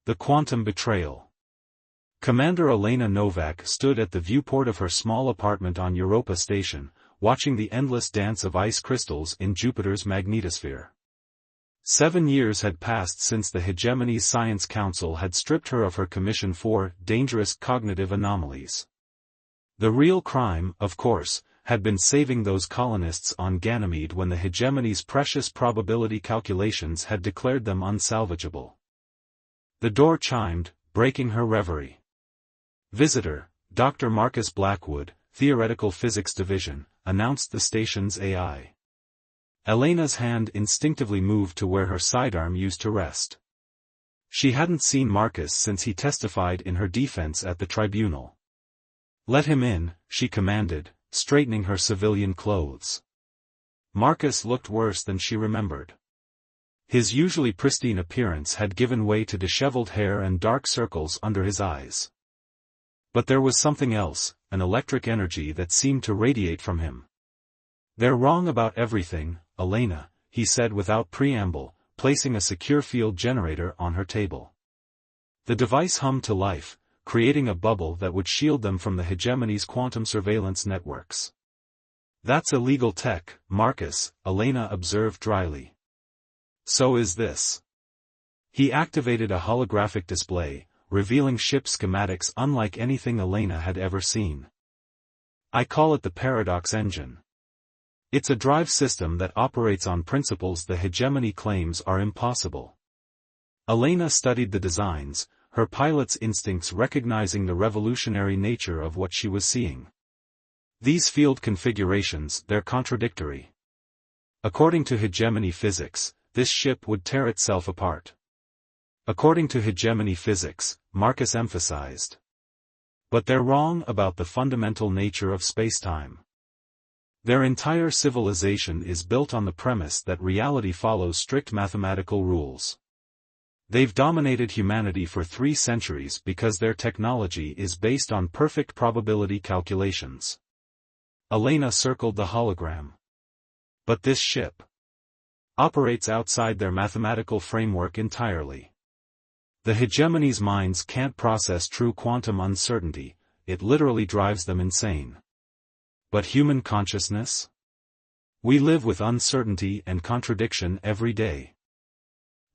The quantum betrayal. Commander Elena Novak stood at the viewport of her small apartment on Europa Station, watching the endless dance of ice crystals in Jupiter's magnetosphere. 7 years had passed since the Hegemony's Science Council had stripped her of her commission for dangerous cognitive anomalies. The real crime, of course, had been saving those colonists on Ganymede when the Hegemony's precious probability calculations had declared them unsalvageable. The door chimed, breaking her reverie. Visitor, Dr. Marcus Blackwood, Theoretical Physics Division, announced the station's AI. Elena's hand instinctively moved to where her sidearm used to rest. She hadn't seen Marcus since he testified in her defense at the tribunal. "Let him in," she commanded, straightening her civilian clothes. Marcus looked worse than she remembered. His usually pristine appearance had given way to disheveled hair and dark circles under his eyes. But there was something else, an electric energy that seemed to radiate from him. "They're wrong about everything, Elena," he said without preamble, placing a secure field generator on her table. The device hummed to life, creating a bubble that would shield them from the Hegemony's quantum surveillance networks. "That's illegal tech, Marcus," Elena observed dryly. "So is this." He activated a holographic display, revealing ship schematics unlike anything Elena had ever seen. "I call it the paradox engine. It's a drive system that operates on principles the Hegemony claims are impossible." Elena studied the designs, her pilot's instincts recognizing the revolutionary nature of what she was seeing. These field configurations, they're contradictory. According to Hegemony physics, this ship would tear itself apart. According to Hegemony physics, Marcus emphasized. But they're wrong about the fundamental nature of spacetime. Their entire civilization is built on the premise that reality follows strict mathematical rules. They've dominated humanity for 3 centuries because their technology is based on perfect probability calculations. Elena circled the hologram. But this ship operates outside their mathematical framework entirely. The Hegemony's minds can't process true quantum uncertainty, it literally drives them insane. But human consciousness? We live with uncertainty and contradiction every day.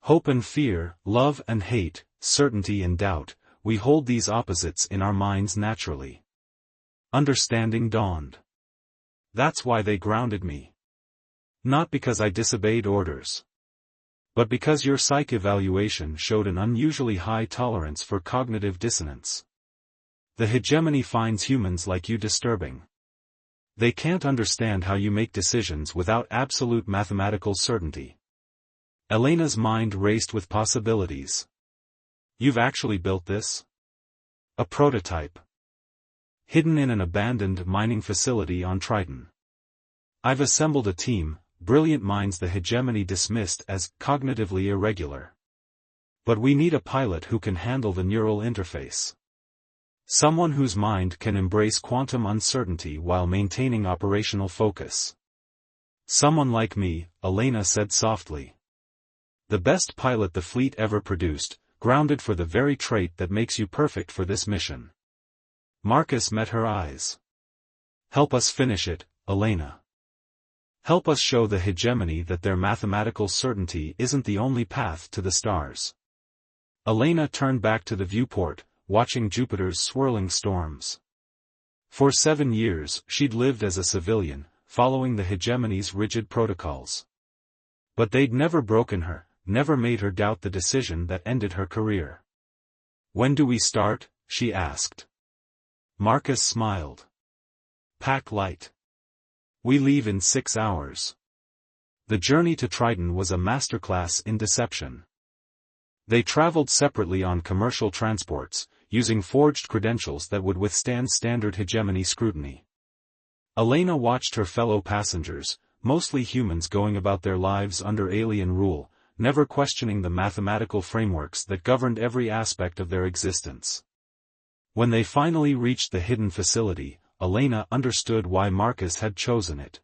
Hope and fear, love and hate, certainty and doubt, we hold these opposites in our minds naturally. Understanding dawned. That's why they grounded me. Not because I disobeyed orders. But because your psych evaluation showed an unusually high tolerance for cognitive dissonance. The Hegemony finds humans like you disturbing. They can't understand how you make decisions without absolute mathematical certainty. Elena's mind raced with possibilities. "You've actually built this?" "A prototype. Hidden in an abandoned mining facility on Triton. I've assembled a team, brilliant minds the Hegemony dismissed as cognitively irregular. But we need a pilot who can handle the neural interface. Someone whose mind can embrace quantum uncertainty while maintaining operational focus." "Someone like me," Elena said softly. "The best pilot the fleet ever produced, grounded for the very trait that makes you perfect for this mission." Marcus met her eyes. "Help us finish it, Elena. Help us show the Hegemony that their mathematical certainty isn't the only path to the stars." Elena turned back to the viewport, watching Jupiter's swirling storms. For 7 years, she'd lived as a civilian, following the Hegemony's rigid protocols. But they'd never broken her, never made her doubt the decision that ended her career. "When do we start?" she asked. Marcus smiled. "Pack light. We leave in 6 hours." The journey to Triton was a masterclass in deception. They traveled separately on commercial transports, using forged credentials that would withstand standard Hegemony scrutiny. Elena watched her fellow passengers, mostly humans going about their lives under alien rule, never questioning the mathematical frameworks that governed every aspect of their existence. When they finally reached the hidden facility, Elena understood why Marcus had chosen it.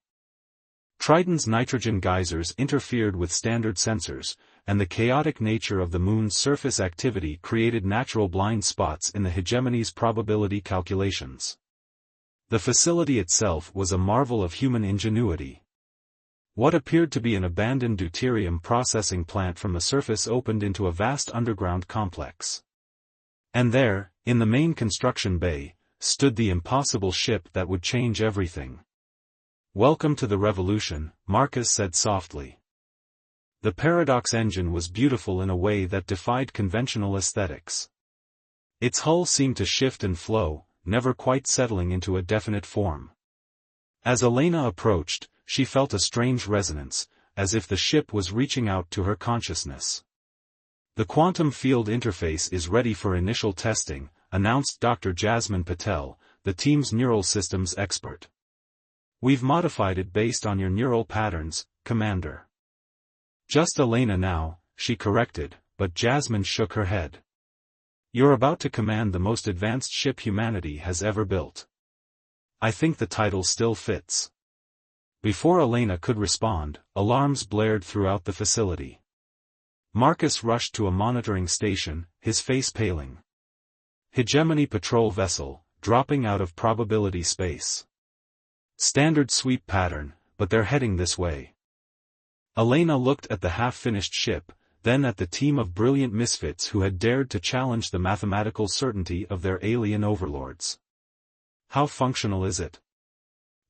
Triton's nitrogen geysers interfered with standard sensors, and the chaotic nature of the moon's surface activity created natural blind spots in the hegemony's probability calculations. The facility itself was a marvel of human ingenuity. What appeared to be an abandoned deuterium processing plant from the surface opened into a vast underground complex. And there, in the main construction bay, stood the impossible ship that would change everything. "Welcome to the revolution," Marcus said softly. The paradox engine was beautiful in a way that defied conventional aesthetics. Its hull seemed to shift and flow, never quite settling into a definite form. As Elena approached, she felt a strange resonance, as if the ship was reaching out to her consciousness. "The quantum field interface is ready for initial testing," announced Dr. Jasmine Patel, the team's neural systems expert. "We've modified it based on your neural patterns, Commander." "Just Elena now," she corrected, but Jasmine shook her head. "You're about to command the most advanced ship humanity has ever built. I think the title still fits." Before Elena could respond, alarms blared throughout the facility. Marcus rushed to a monitoring station, his face paling. "Hegemony patrol vessel, dropping out of probability space. Standard sweep pattern, but they're heading this way." Elena looked at the half-finished ship, then at the team of brilliant misfits who had dared to challenge the mathematical certainty of their alien overlords. "How functional is it?"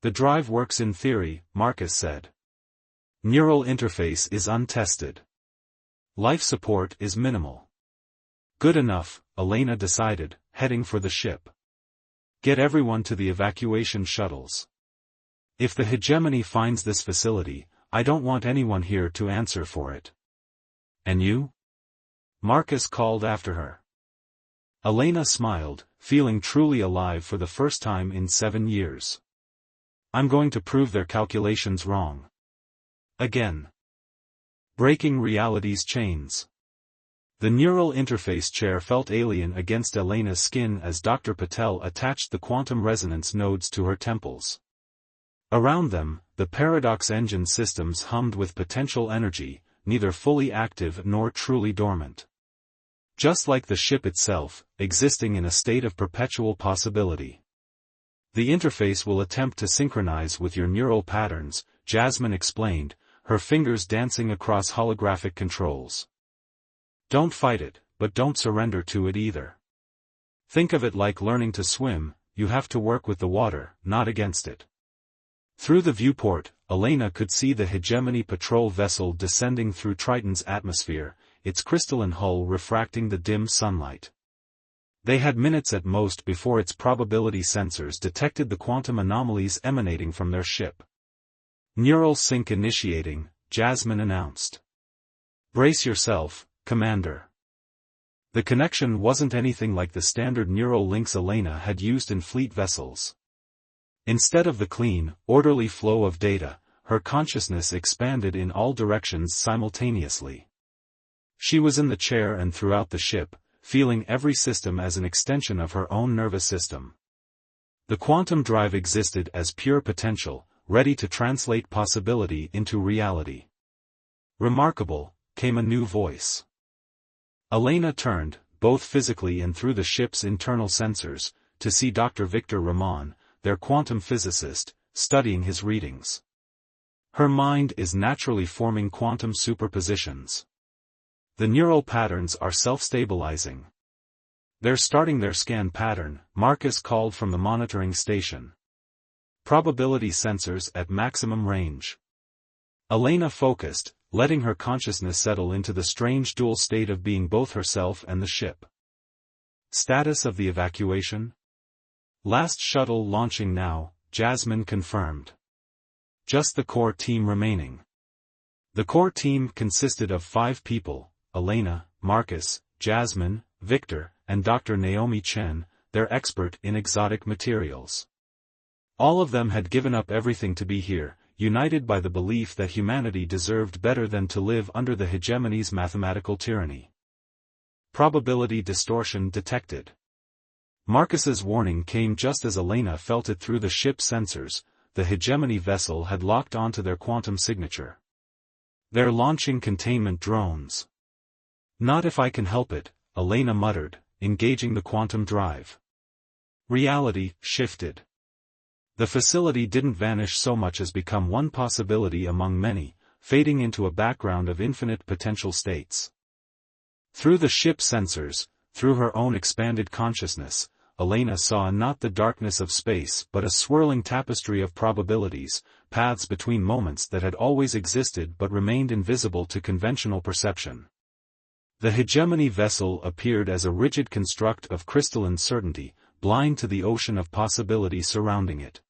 "The drive works in theory," Marcus said. "Neural interface is untested. Life support is minimal." "Good enough," Elena decided, heading for the ship. "Get everyone to the evacuation shuttles. If the hegemony finds this facility, I don't want anyone here to answer for it." "And you?" Marcus called after her. Elena smiled, feeling truly alive for the first time in 7 years. "I'm going to prove their calculations wrong. Again. Breaking reality's chains." The neural interface chair felt alien against Elena's skin as Dr. Patel attached the quantum resonance nodes to her temples. Around them, the paradox engine systems hummed with potential energy, neither fully active nor truly dormant. Just like the ship itself, existing in a state of perpetual possibility. "The interface will attempt to synchronize with your neural patterns," Jasmine explained, her fingers dancing across holographic controls. "Don't fight it, but don't surrender to it either. Think of it like learning to swim, you have to work with the water, not against it." Through the viewport, Elena could see the Hegemony patrol vessel descending through Triton's atmosphere, its crystalline hull refracting the dim sunlight. They had minutes at most before its probability sensors detected the quantum anomalies emanating from their ship. "Neural sync initiating," Jasmine announced. "Brace yourself, Commander." The connection wasn't anything like the standard neural links Elena had used in fleet vessels. Instead of the clean, orderly flow of data, her consciousness expanded in all directions simultaneously. She was in the chair and throughout the ship, feeling every system as an extension of her own nervous system. The quantum drive existed as pure potential, ready to translate possibility into reality. "Remarkable," came a new voice. Elena turned, both physically and through the ship's internal sensors, to see Dr. Victor Ramon, their quantum physicist, studying his readings. "Her mind is naturally forming quantum superpositions. The neural patterns are self-stabilizing." "They're starting their scan pattern," Marcus called from the monitoring station. "Probability sensors at maximum range." Elena focused, letting her consciousness settle into the strange dual state of being both herself and the ship. "Status of the evacuation?" "Last shuttle launching now," Jasmine confirmed. "Just the core team remaining." The core team consisted of 5 people, Elena, Marcus, Jasmine, Victor, and Dr. Naomi Chen, their expert in exotic materials. All of them had given up everything to be here, united by the belief that humanity deserved better than to live under the hegemony's mathematical tyranny. Probability distortion detected. Marcus's warning came just as Elena felt it through the ship's sensors. The hegemony vessel had locked onto their quantum signature. "They're launching containment drones." Not if I can help it, Elena muttered, engaging the quantum drive. Reality shifted. The facility didn't vanish so much as become one possibility among many, fading into a background of infinite potential states. Through the ship sensors, through her own expanded consciousness, Elena saw not the darkness of space but a swirling tapestry of probabilities, paths between moments that had always existed but remained invisible to conventional perception. The hegemony vessel appeared as a rigid construct of crystalline certainty, blind to the ocean of possibility surrounding it.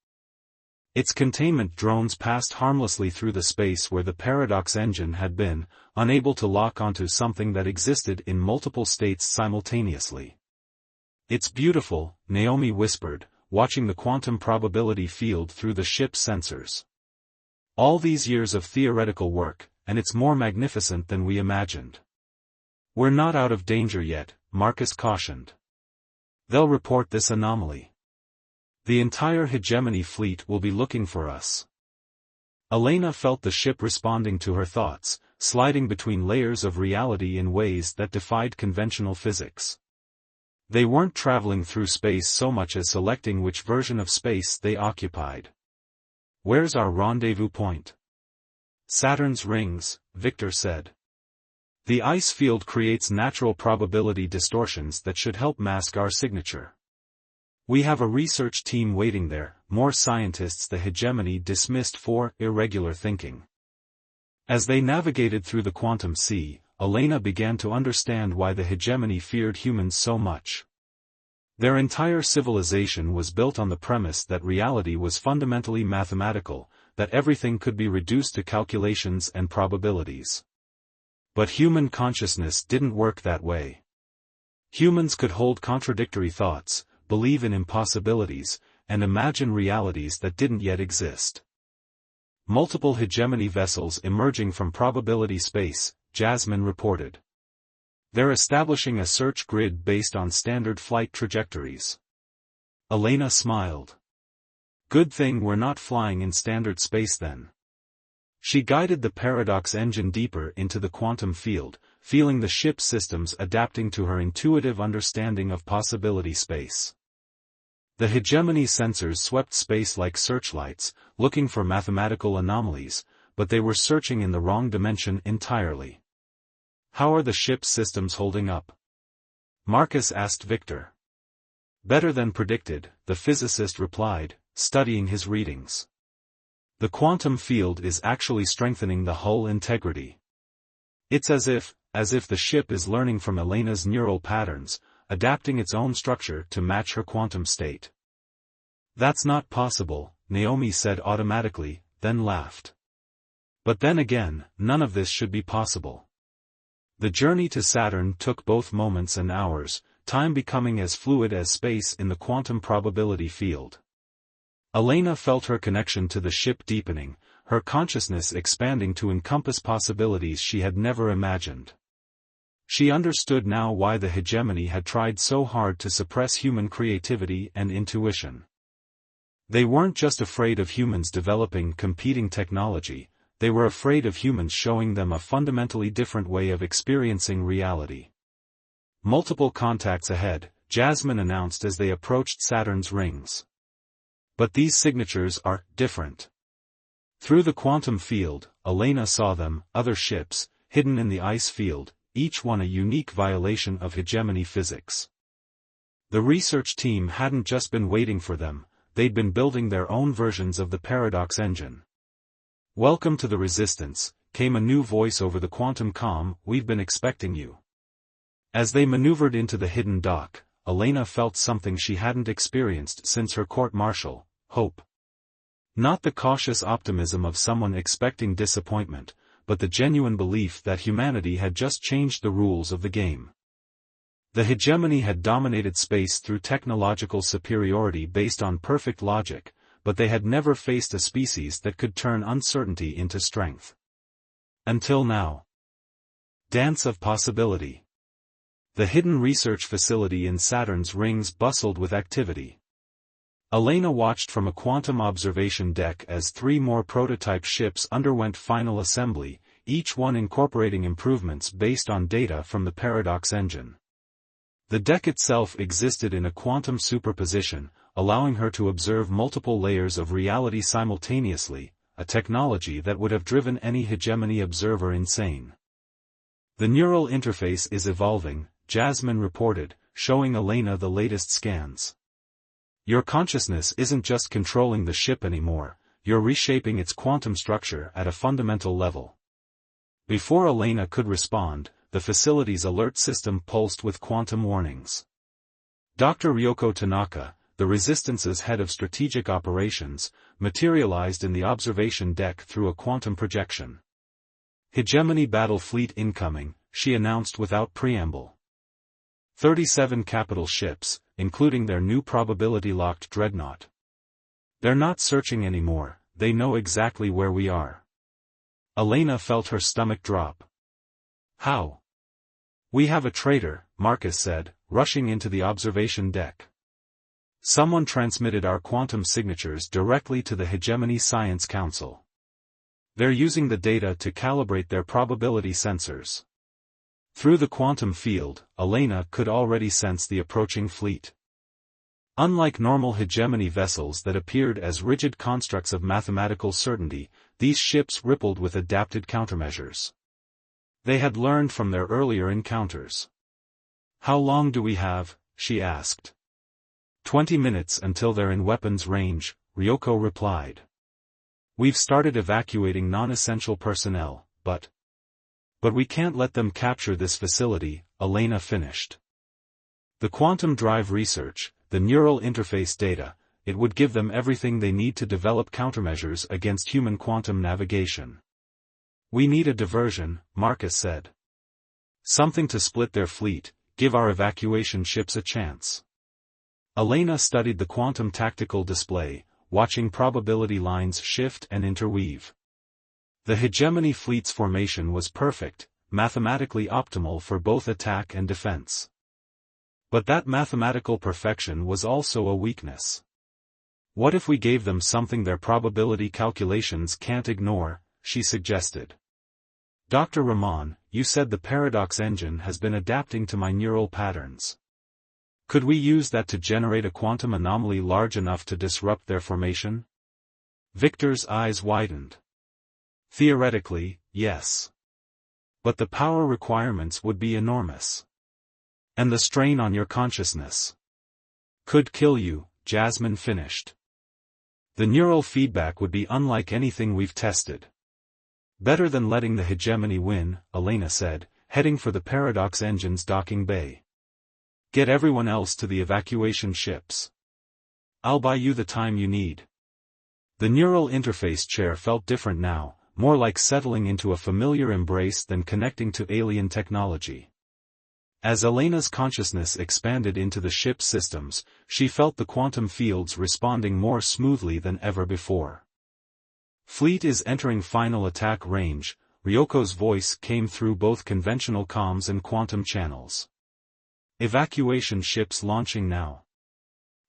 Its containment drones passed harmlessly through the space where the paradox engine had been, unable to lock onto something that existed in multiple states simultaneously. "It's beautiful," Naomi whispered, watching the quantum probability field through the ship's sensors. "All these years of theoretical work, and it's more magnificent than we imagined." "We're not out of danger yet," Marcus cautioned. "They'll report this anomaly. The entire hegemony fleet will be looking for us." Elena felt the ship responding to her thoughts, sliding between layers of reality in ways that defied conventional physics. They weren't traveling through space so much as selecting which version of space they occupied. "Where's our rendezvous point?" "Saturn's rings," Victor said. "The ice field creates natural probability distortions that should help mask our signature. We have a research team waiting there," more scientists the hegemony dismissed for irregular thinking. As they navigated through the quantum sea, Elena began to understand why the hegemony feared humans so much. Their entire civilization was built on the premise that reality was fundamentally mathematical, that everything could be reduced to calculations and probabilities. But human consciousness didn't work that way. Humans could hold contradictory thoughts, believe in impossibilities, and imagine realities that didn't yet exist. "Multiple hegemony vessels emerging from probability space," Jasmine reported. "They're establishing a search grid based on standard flight trajectories." Elena smiled. "Good thing we're not flying in standard space then." She guided the paradox engine deeper into the quantum field, feeling the ship's systems adapting to her intuitive understanding of possibility space. The hegemony sensors swept space like searchlights, looking for mathematical anomalies, but they were searching in the wrong dimension entirely. "How are the ship's systems holding up?" Marcus asked Victor. "Better than predicted," the physicist replied, studying his readings. "The quantum field is actually strengthening the hull integrity. It's as if the ship is learning from Elena's neural patterns, adapting its own structure to match her quantum state." "That's not possible," Naomi said automatically, then laughed. "But then again, none of this should be possible." The journey to Saturn took both moments and hours, time becoming as fluid as space in the quantum probability field. Elena felt her connection to the ship deepening, her consciousness expanding to encompass possibilities she had never imagined. She understood now why the hegemony had tried so hard to suppress human creativity and intuition. They weren't just afraid of humans developing competing technology, they were afraid of humans showing them a fundamentally different way of experiencing reality. "Multiple contacts ahead," Jasmine announced as they approached Saturn's rings. "But these signatures are different." Through the quantum field, Elena saw them, other ships, hidden in the ice field, each one a unique violation of hegemony physics. The research team hadn't just been waiting for them, they'd been building their own versions of the paradox engine. "Welcome to the Resistance," came a new voice over the quantum comm, "we've been expecting you." As they maneuvered into the hidden dock, Elena felt something she hadn't experienced since her court-martial: hope. Not the cautious optimism of someone expecting disappointment, but the genuine belief that humanity had just changed the rules of the game. The hegemony had dominated space through technological superiority based on perfect logic, but they had never faced a species that could turn uncertainty into strength. Until now. Dance of possibility. The hidden research facility in Saturn's rings bustled with activity. Elena watched from a quantum observation deck as 3 more prototype ships underwent final assembly, each one incorporating improvements based on data from the paradox engine. The deck itself existed in a quantum superposition, allowing her to observe multiple layers of reality simultaneously, a technology that would have driven any hegemony observer insane. The neural interface is evolving, Jasmine reported, showing Elena the latest scans. Your consciousness isn't just controlling the ship anymore, you're reshaping its quantum structure at a fundamental level. Before Elena could respond, the facility's alert system pulsed with quantum warnings. Dr. Ryoko Tanaka, the Resistance's head of strategic operations, materialized in the observation deck through a quantum projection. Hegemony battle fleet incoming, she announced without preamble. 37 capital ships, including their new probability-locked dreadnought. They're not searching anymore, they know exactly where we are. Elena felt her stomach drop. How? We have a traitor, Marcus said, rushing into the observation deck. Someone transmitted our quantum signatures directly to the Hegemony Science Council. They're using the data to calibrate their probability sensors. Through the quantum field, Elena could already sense the approaching fleet. Unlike normal hegemony vessels that appeared as rigid constructs of mathematical certainty, these ships rippled with adapted countermeasures. They had learned from their earlier encounters. How long do we have? She asked. 20 minutes until they're in weapons range, Ryoko replied. We've started evacuating non-essential personnel, but we can't let them capture this facility, Elena finished. The quantum drive research, the neural interface data, it would give them everything they need to develop countermeasures against human quantum navigation. We need a diversion, Marcus said. Something to split their fleet, give our evacuation ships a chance. Elena studied the quantum tactical display, watching probability lines shift and interweave. The hegemony fleet's formation was perfect, mathematically optimal for both attack and defense. But that mathematical perfection was also a weakness. What if we gave them something their probability calculations can't ignore, she suggested. Dr. Rahman, you said the paradox engine has been adapting to my neural patterns. Could we use that to generate a quantum anomaly large enough to disrupt their formation? Victor's eyes widened. Theoretically, yes. But the power requirements would be enormous. And the strain on your consciousness could kill you, Jasmine finished. The neural feedback would be unlike anything we've tested. Better than letting the hegemony win, Elena said, heading for the paradox engine's docking bay. Get everyone else to the evacuation ships. I'll buy you the time you need. The neural interface chair felt different now, more like settling into a familiar embrace than connecting to alien technology. As Elena's consciousness expanded into the ship's systems, she felt the quantum fields responding more smoothly than ever before. Fleet is entering final attack range, Ryoko's voice came through both conventional comms and quantum channels. Evacuation ships launching now.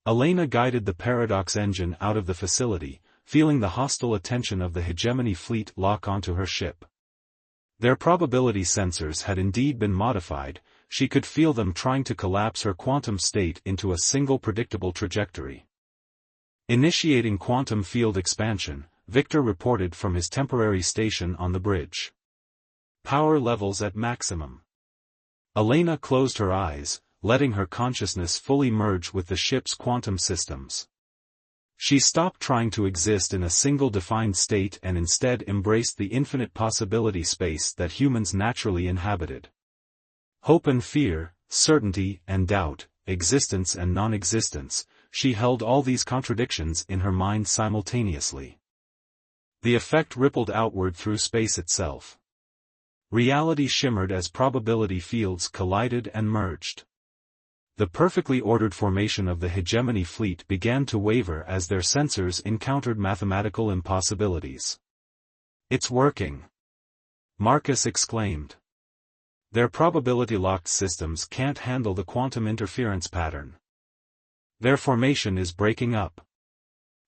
Elena guided the paradox engine out of the facility, feeling the hostile attention of the hegemony fleet lock onto her ship. Their probability sensors had indeed been modified, she could feel them trying to collapse her quantum state into a single predictable trajectory. Initiating quantum field expansion, Victor reported from his temporary station on the bridge. Power levels at maximum. Elena closed her eyes, letting her consciousness fully merge with the ship's quantum systems. She stopped trying to exist in a single defined state and instead embraced the infinite possibility space that humans naturally inhabited. Hope and fear, certainty and doubt, existence and non-existence, she held all these contradictions in her mind simultaneously. The effect rippled outward through space itself. Reality shimmered as probability fields collided and merged. The perfectly ordered formation of the hegemony fleet began to waver as their sensors encountered mathematical impossibilities. It's working! Marcus exclaimed. Their probability-locked systems can't handle the quantum interference pattern. Their formation is breaking up.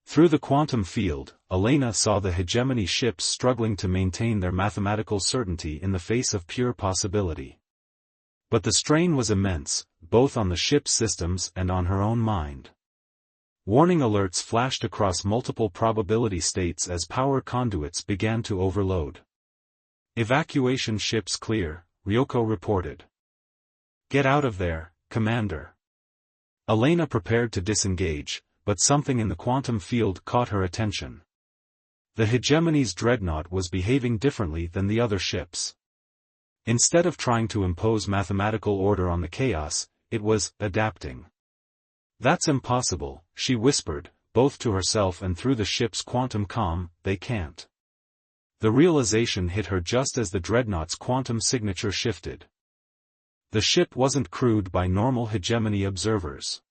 Through the quantum field, Elena saw the hegemony ships struggling to maintain their mathematical certainty in the face of pure possibility. But the strain was immense, both on the ship's systems and on her own mind. Warning alerts flashed across multiple probability states as power conduits began to overload. "Evacuation ships clear," Ryoko reported. "Get out of there, Commander." Elena prepared to disengage, but something in the quantum field caught her attention. The hegemony's dreadnought was behaving differently than the other ships. Instead of trying to impose mathematical order on the chaos, it was adapting. "That's impossible," she whispered, both to herself and through the ship's quantum comm. "They can't." The realization hit her just as the dreadnought's quantum signature shifted. The ship wasn't crewed by normal hegemony observers.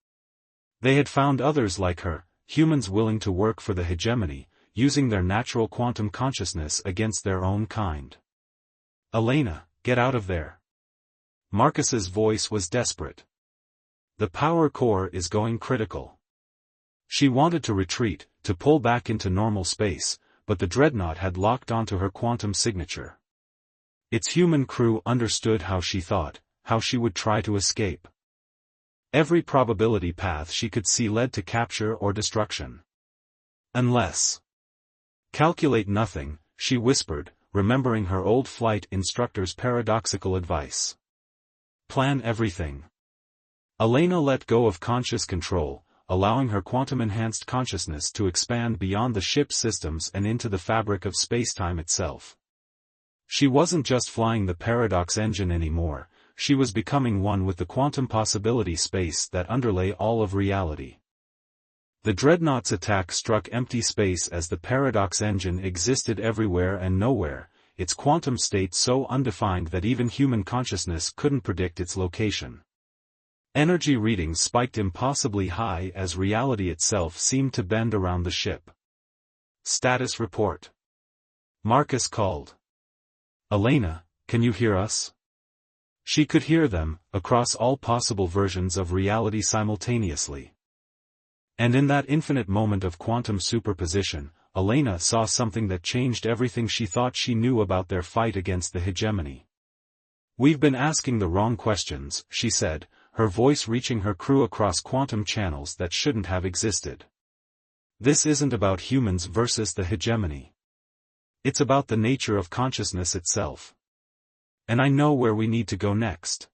They had found others like her, humans willing to work for the hegemony, using their natural quantum consciousness against their own kind. "Elena, get out of there." Marcus's voice was desperate. "The power core is going critical." She wanted to retreat, to pull back into normal space, but the dreadnought had locked onto her quantum signature. Its human crew understood how she thought, how she would try to escape. Every probability path she could see led to capture or destruction. Unless. "Calculate nothing," she whispered, remembering her old flight instructor's paradoxical advice. "Plan everything." Elena let go of conscious control, allowing her quantum-enhanced consciousness to expand beyond the ship's systems and into the fabric of spacetime itself. She wasn't just flying the paradox engine anymore, she was becoming one with the quantum possibility space that underlay all of reality. The dreadnought's attack struck empty space as the paradox engine existed everywhere and nowhere, its quantum state so undefined that even human consciousness couldn't predict its location. Energy readings spiked impossibly high as reality itself seemed to bend around the ship. "Status report." Marcus called. "Elena, can you hear us?" She could hear them, across all possible versions of reality simultaneously. And in that infinite moment of quantum superposition, Elena saw something that changed everything she thought she knew about their fight against the hegemony. "We've been asking the wrong questions," she said, her voice reaching her crew across quantum channels that shouldn't have existed. "This isn't about humans versus the hegemony. It's about the nature of consciousness itself. And I know where we need to go next."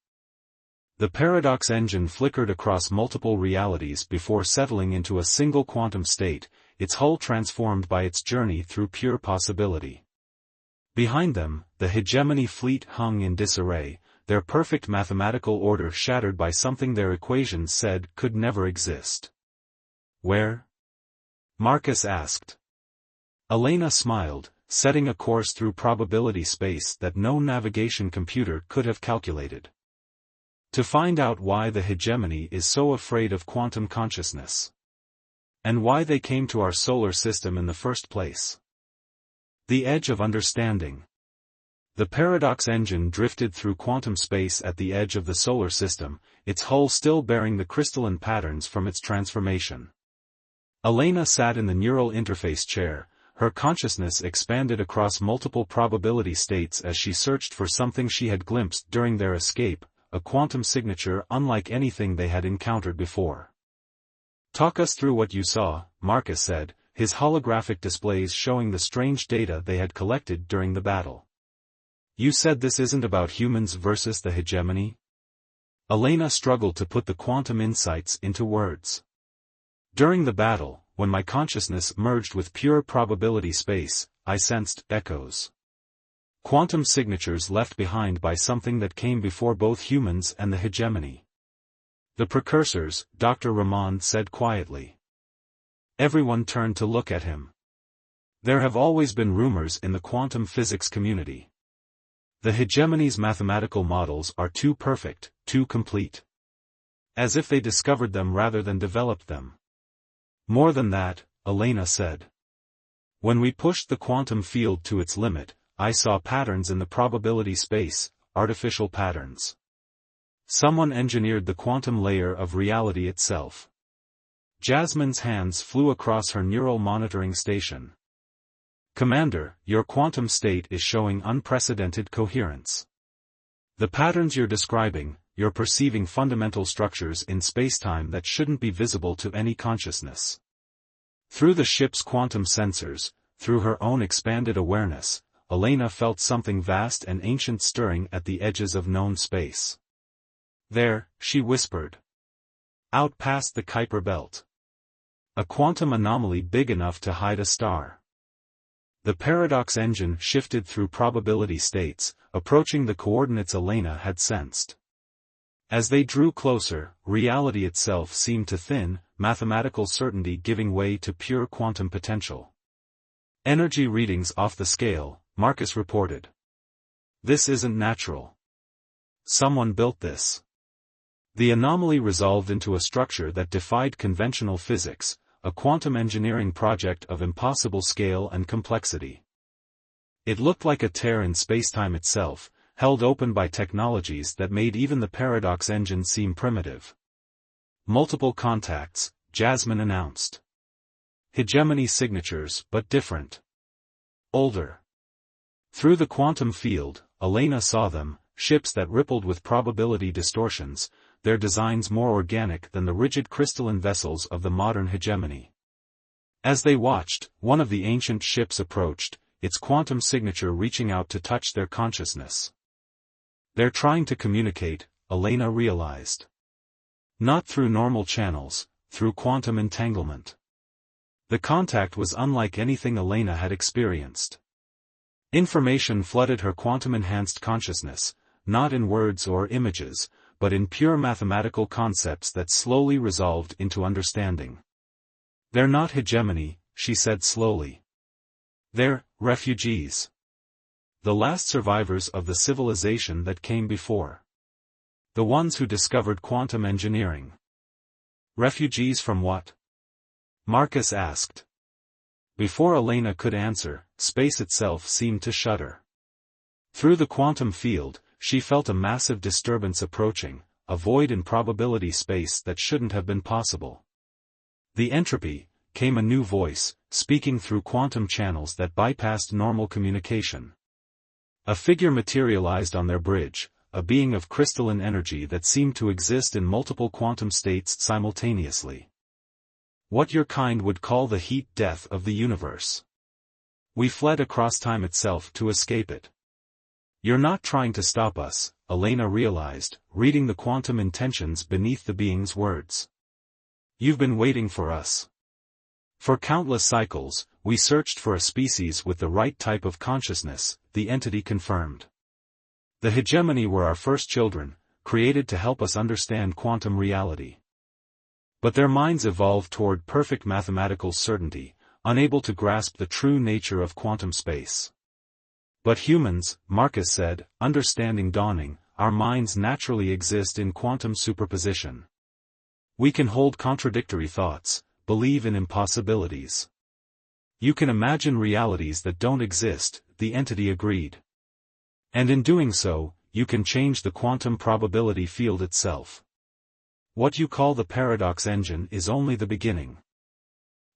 The paradox engine flickered across multiple realities before settling into a single quantum state, its hull transformed by its journey through pure possibility. Behind them, the hegemony fleet hung in disarray, their perfect mathematical order shattered by something their equations said could never exist. "Where?" Marcus asked. Elena smiled, setting a course through probability space that no navigation computer could have calculated. "To find out why the hegemony is so afraid of quantum consciousness. And why they came to our solar system in the first place. The edge of understanding." The paradox engine drifted through quantum space at the edge of the solar system, its hull still bearing the crystalline patterns from its transformation. Elena sat in the neural interface chair, her consciousness expanded across multiple probability states as she searched for something she had glimpsed during their escape, a quantum signature unlike anything they had encountered before. "Talk us through what you saw," Marcus said, his holographic displays showing the strange data they had collected during the battle. "You said this isn't about humans versus the hegemony?" Elena struggled to put the quantum insights into words. "During the battle, when my consciousness merged with pure probability space, I sensed echoes. Quantum signatures left behind by something that came before both humans and the hegemony. The precursors," Dr. Ramond said quietly. Everyone turned to look at him. "There have always been rumors in the quantum physics community. The hegemony's mathematical models are too perfect, too complete. As if they discovered them rather than developed them." "More than that," Elena said. "When we pushed the quantum field to its limit, I saw patterns in the probability space, artificial patterns. Someone engineered the quantum layer of reality itself. Jasmine's hands flew across her neural monitoring station. Commander, your quantum state is showing unprecedented coherence. The patterns you're describing, you're perceiving fundamental structures in spacetime that shouldn't be visible to any consciousness. Through the ship's quantum sensors, through her own expanded awareness, Elena felt something vast and ancient stirring at the edges of known space. There, she whispered. Out past the Kuiper belt. A quantum anomaly big enough to hide a star. The paradox engine shifted through probability states, approaching the coordinates Elena had sensed. As they drew closer, reality itself seemed to thin, mathematical certainty giving way to pure quantum potential. Energy readings off the scale, Marcus reported. This isn't natural. Someone built this. The anomaly resolved into a structure that defied conventional physics, a quantum engineering project of impossible scale and complexity. It looked like a tear in spacetime itself, held open by technologies that made even the paradox engine seem primitive. Multiple contacts, Jasmine announced. Hegemony signatures, but different. Older. Through the quantum field, Elena saw them, ships that rippled with probability distortions, their designs more organic than the rigid crystalline vessels of the modern hegemony. As they watched, one of the ancient ships approached, its quantum signature reaching out to touch their consciousness. They're trying to communicate, Elena realized. Not through normal channels, through quantum entanglement. The contact was unlike anything Elena had experienced. Information flooded her quantum-enhanced consciousness, not in words or images, but in pure mathematical concepts that slowly resolved into understanding. They're not hegemony, she said slowly. They're refugees. The last survivors of the civilization that came before. The ones who discovered quantum engineering. Refugees from what? Marcus asked. Before Elena could answer, space itself seemed to shudder. Through the quantum field, she felt a massive disturbance approaching, a void in probability space that shouldn't have been possible. The entropy, came a new voice, speaking through quantum channels that bypassed normal communication. A figure materialized on their bridge, a being of crystalline energy that seemed to exist in multiple quantum states simultaneously. What your kind would call the heat death of the universe. We fled across time itself to escape it. You're not trying to stop us, Elena realized, reading the quantum intentions beneath the being's words. You've been waiting for us. For countless cycles, we searched for a species with the right type of consciousness, the entity confirmed. The hegemony were our first children, created to help us understand quantum reality. But their minds evolved toward perfect mathematical certainty, unable to grasp the true nature of quantum space. But humans, Marcus said, understanding dawning, our minds naturally exist in quantum superposition. We can hold contradictory thoughts, believe in impossibilities. You can imagine realities that don't exist, the entity agreed. And in doing so, you can change the quantum probability field itself. What you call the paradox engine is only the beginning.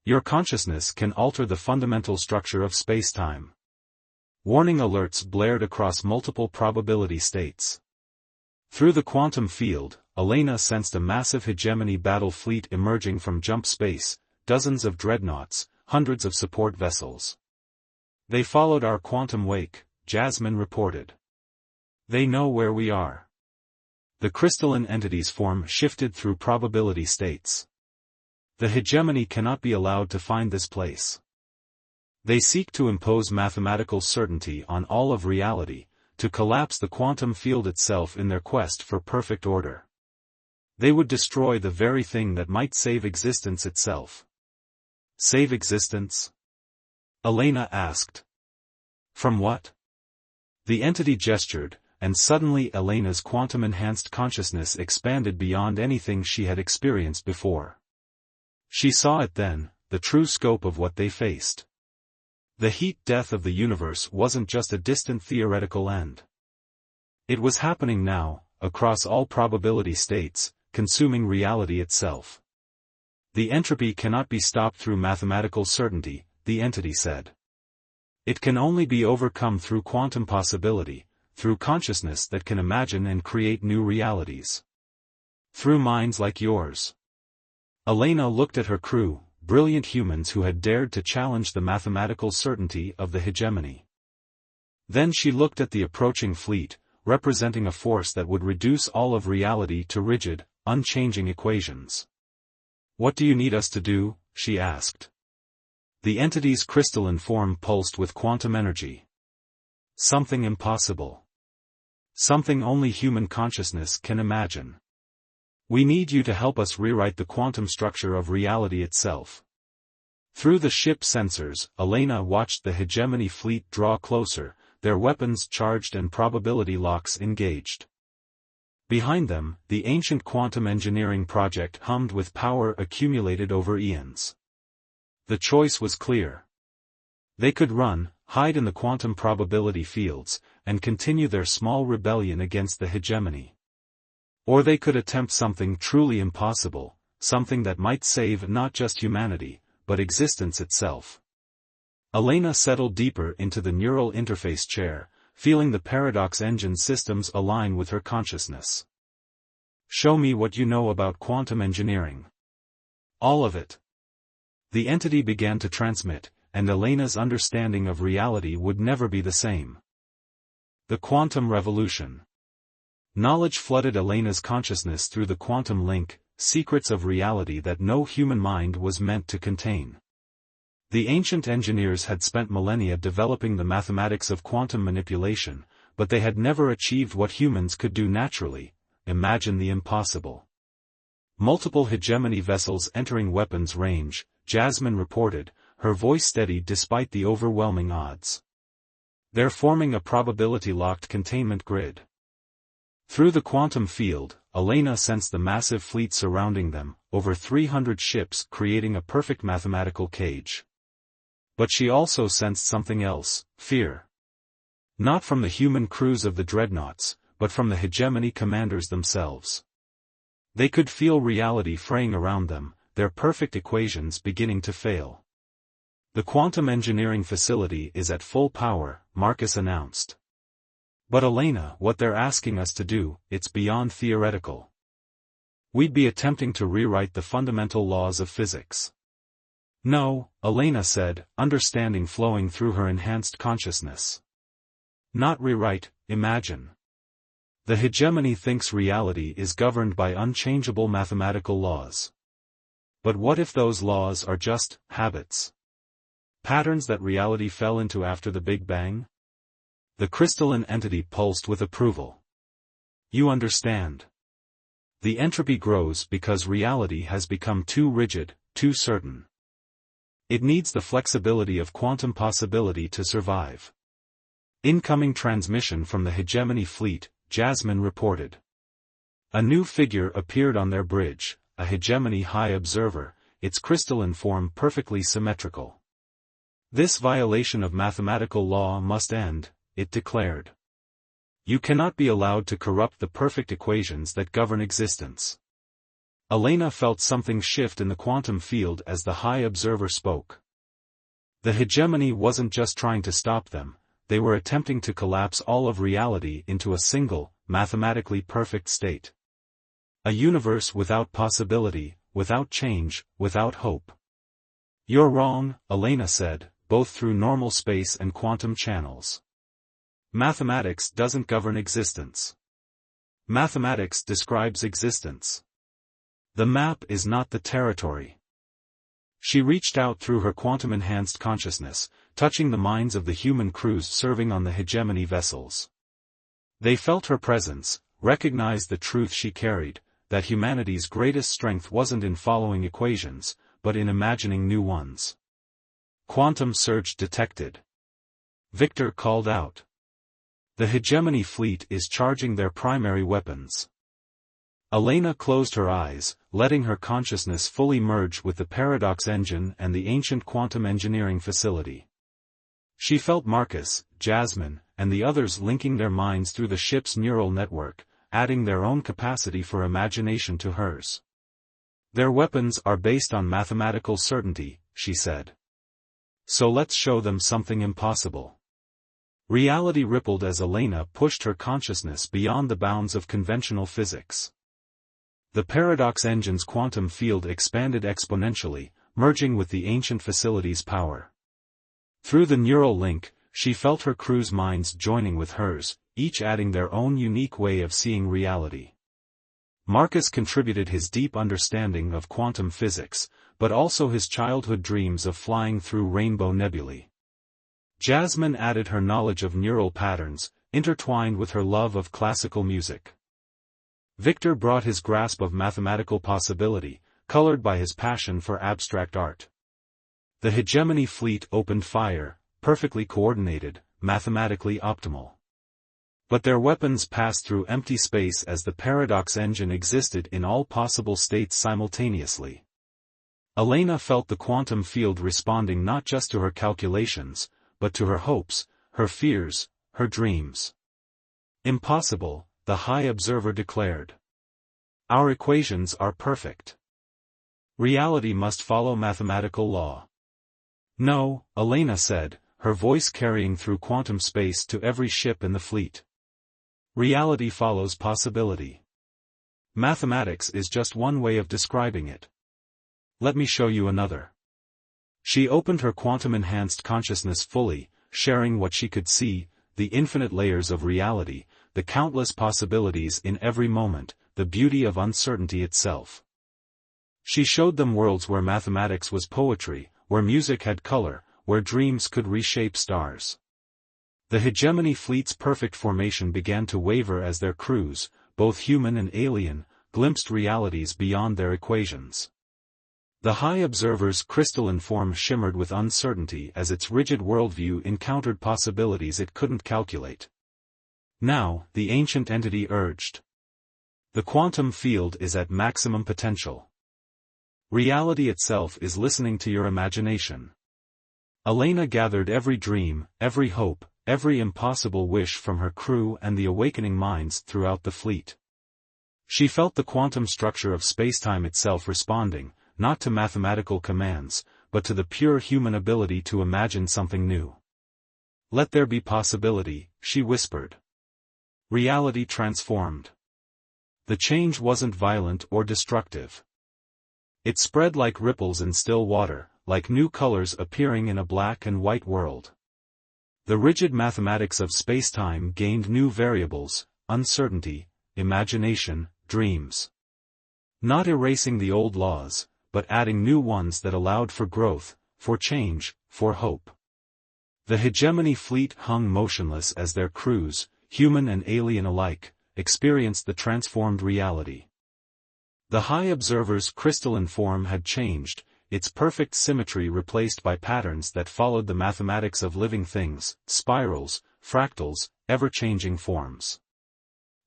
Your consciousness can alter the fundamental structure of spacetime. Warning alerts blared across multiple probability states. Through the quantum field, Elena sensed a massive hegemony battle fleet emerging from jump space, dozens of dreadnoughts, hundreds of support vessels. They followed our quantum wake, Jasmine reported. They know where we are. The crystalline entity's form shifted through probability states. The hegemony cannot be allowed to find this place. They seek to impose mathematical certainty on all of reality, to collapse the quantum field itself in their quest for perfect order. They would destroy the very thing that might save existence itself. Save existence? Elena asked. From what? The entity gestured, and suddenly Elena's quantum-enhanced consciousness expanded beyond anything she had experienced before. She saw it then, the true scope of what they faced. The heat death of the universe wasn't just a distant theoretical end. It was happening now, across all probability states, consuming reality itself. The entropy cannot be stopped through mathematical certainty, the entity said. It can only be overcome through quantum possibility, through consciousness that can imagine and create new realities. Through minds like yours. Elena looked at her crew, brilliant humans who had dared to challenge the mathematical certainty of the hegemony. Then she looked at the approaching fleet, representing a force that would reduce all of reality to rigid, unchanging equations. "What do you need us to do?" she asked. The entity's crystalline form pulsed with quantum energy. "Something impossible. Something only human consciousness can imagine. We need you to help us rewrite the quantum structure of reality itself." Through the ship sensors, Elena watched the hegemony fleet draw closer, their weapons charged and probability locks engaged. Behind them, the ancient quantum engineering project hummed with power accumulated over eons. The choice was clear. They could run, hide in the quantum probability fields, and continue their small rebellion against the hegemony. Or they could attempt something truly impossible, something that might save not just humanity, but existence itself. Elena settled deeper into the neural interface chair, feeling the paradox engine systems align with her consciousness. "Show me what you know about quantum engineering." "All of it." The entity began to transmit, and Elena's understanding of reality would never be the same. The quantum revolution. Knowledge flooded Elena's consciousness through the quantum link, secrets of reality that no human mind was meant to contain. The ancient engineers had spent millennia developing the mathematics of quantum manipulation, but they had never achieved what humans could do naturally: imagine the impossible. Multiple hegemony vessels entering weapons range, Jasmine reported, her voice steady despite the overwhelming odds. "They're forming a probability-locked containment grid." Through the quantum field, Elena sensed the massive fleet surrounding them, over 300 ships creating a perfect mathematical cage. But she also sensed something else: fear. Not from the human crews of the dreadnoughts, but from the hegemony commanders themselves. They could feel reality fraying around them, their perfect equations beginning to fail. "The quantum engineering facility is at full power," Marcus announced. "But Elena, what they're asking us to do, it's beyond theoretical. We'd be attempting to rewrite the fundamental laws of physics." "No," Elena said, understanding flowing through her enhanced consciousness. "Not rewrite, imagine. The hegemony thinks reality is governed by unchangeable mathematical laws. But what if those laws are just habits? Patterns that reality fell into after the Big Bang?" The crystalline entity pulsed with approval. "You understand. The entropy grows because reality has become too rigid, too certain. It needs the flexibility of quantum possibility to survive." "Incoming transmission from the hegemony fleet," Jasmine reported. A new figure appeared on their bridge, a hegemony high observer, its crystalline form perfectly symmetrical. "This violation of mathematical law must end," it declared. "You cannot be allowed to corrupt the perfect equations that govern existence." Elena felt something shift in the quantum field as the high observer spoke. The hegemony wasn't just trying to stop them, they were attempting to collapse all of reality into a single, mathematically perfect state. A universe without possibility, without change, without hope. "You're wrong," Elena said, both through normal space and quantum channels. "Mathematics doesn't govern existence. Mathematics describes existence. The map is not the territory." She reached out through her quantum-enhanced consciousness, touching the minds of the human crews serving on the hegemony vessels. They felt her presence, recognized the truth she carried, that humanity's greatest strength wasn't in following equations, but in imagining new ones. Quantum surge detected. Victor called out. "The hegemony fleet is charging their primary weapons." Elena closed her eyes, letting her consciousness fully merge with the paradox engine and the ancient quantum engineering facility. She felt Marcus, Jasmine, and the others linking their minds through the ship's neural network, adding their own capacity for imagination to hers. Their weapons are based on mathematical certainty, she said. So let's show them something impossible. Reality rippled as Elena pushed her consciousness beyond the bounds of conventional physics. The paradox engine's quantum field expanded exponentially, merging with the ancient facility's power. Through the neural link, she felt her crew's minds joining with hers, each adding their own unique way of seeing reality. Marcus contributed his deep understanding of quantum physics, but also his childhood dreams of flying through rainbow nebulae. Jasmine added her knowledge of neural patterns, intertwined with her love of classical music. Victor brought his grasp of mathematical possibility, colored by his passion for abstract art. The hegemony fleet opened fire, perfectly coordinated, mathematically optimal. But their weapons passed through empty space as the paradox engine existed in all possible states simultaneously. Elena felt the quantum field responding not just to her calculations, but to her hopes, her fears, her dreams. Impossible, the High Observer declared. Our equations are perfect. Reality must follow mathematical law. No, Elena said, her voice carrying through quantum space to every ship in the fleet. Reality follows possibility. Mathematics is just one way of describing it. Let me show you another. She opened her quantum-enhanced consciousness fully, sharing what she could see, the infinite layers of reality, the countless possibilities in every moment, the beauty of uncertainty itself. She showed them worlds where mathematics was poetry, where music had color, where dreams could reshape stars. The hegemony fleet's perfect formation began to waver as their crews, both human and alien, glimpsed realities beyond their equations. The High Observer's crystalline form shimmered with uncertainty as its rigid worldview encountered possibilities it couldn't calculate. Now, the ancient entity urged. The quantum field is at maximum potential. Reality itself is listening to your imagination. Elena gathered every dream, every hope, every impossible wish from her crew and the awakening minds throughout the fleet. She felt the quantum structure of spacetime itself responding, not to mathematical commands, but to the pure human ability to imagine something new. Let there be possibility, she whispered. Reality transformed. The change wasn't violent or destructive. It spread like ripples in still water, like new colors appearing in a black and white world. The rigid mathematics of spacetime gained new variables, uncertainty, imagination, dreams. Not erasing the old laws, but adding new ones that allowed for growth, for change, for hope. The hegemony fleet hung motionless as their crews, human and alien alike, experienced the transformed reality. The High Observer's crystalline form had changed, its perfect symmetry replaced by patterns that followed the mathematics of living things, spirals, fractals, ever-changing forms.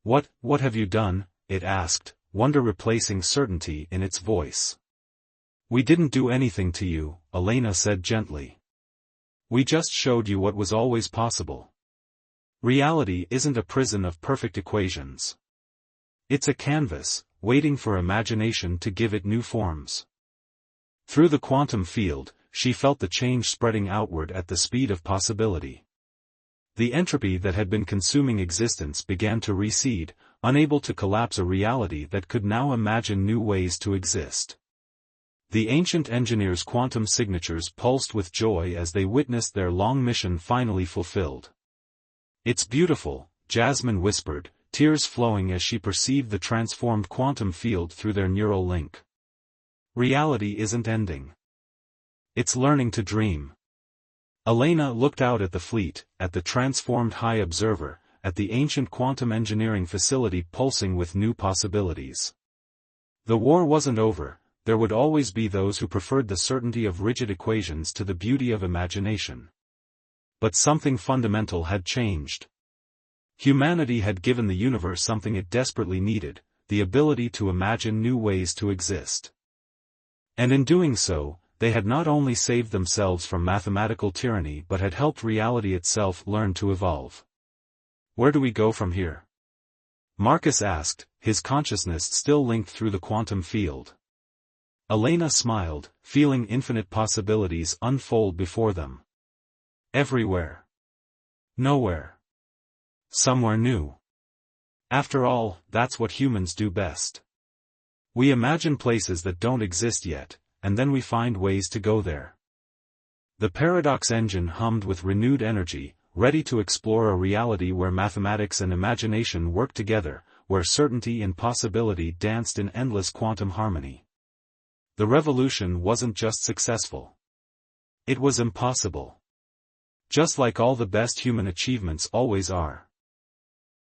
What have you done? It asked, wonder replacing certainty in its voice. We didn't do anything to you, Elena said gently. We just showed you what was always possible. Reality isn't a prison of perfect equations. It's a canvas, waiting for imagination to give it new forms. Through the quantum field, she felt the change spreading outward at the speed of possibility. The entropy that had been consuming existence began to recede, unable to collapse a reality that could now imagine new ways to exist. The ancient engineers' quantum signatures pulsed with joy as they witnessed their long mission finally fulfilled. It's beautiful, Jasmine whispered, tears flowing as she perceived the transformed quantum field through their neural link. Reality isn't ending. It's learning to dream. Elena looked out at the fleet, at the transformed High Observer, at the ancient quantum engineering facility pulsing with new possibilities. The war wasn't over. There would always be those who preferred the certainty of rigid equations to the beauty of imagination. But something fundamental had changed. Humanity had given the universe something it desperately needed, the ability to imagine new ways to exist. And in doing so, they had not only saved themselves from mathematical tyranny but had helped reality itself learn to evolve. Where do we go from here? Marcus asked, his consciousness still linked through the quantum field. Elena smiled, feeling infinite possibilities unfold before them. Everywhere. Nowhere. Somewhere new. After all, that's what humans do best. We imagine places that don't exist yet, and then we find ways to go there. The paradox engine hummed with renewed energy, ready to explore a reality where mathematics and imagination worked together, where certainty and possibility danced in endless quantum harmony. The revolution wasn't just successful. It was impossible. Just like all the best human achievements always are.